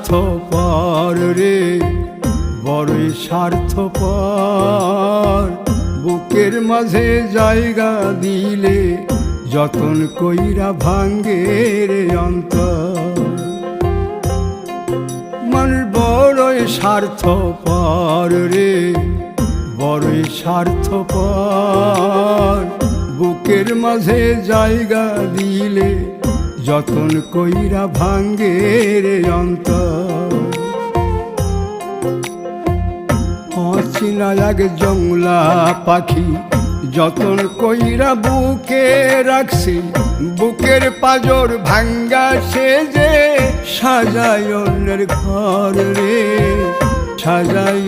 স্বার্থপর রে, বড়ই স্বার্থপর। বুকের মাঝে জায়গা দিলে যতন কইরা ভাঙ্গে রে অন্তর। মানুষ বড়ই স্বার্থপর রে, বড়ই স্বার্থপর। বুকের মাঝে জায়গা দিলে যতন কইরা ভাঙ্গে রে অন্তর। অচিনা এক জংলা পাখি যতন কইরা বুকে রাখছি, বুকের পাজর ভাঙ্গা সে যে সাজায় অন্যের ঘর রে, সাজায়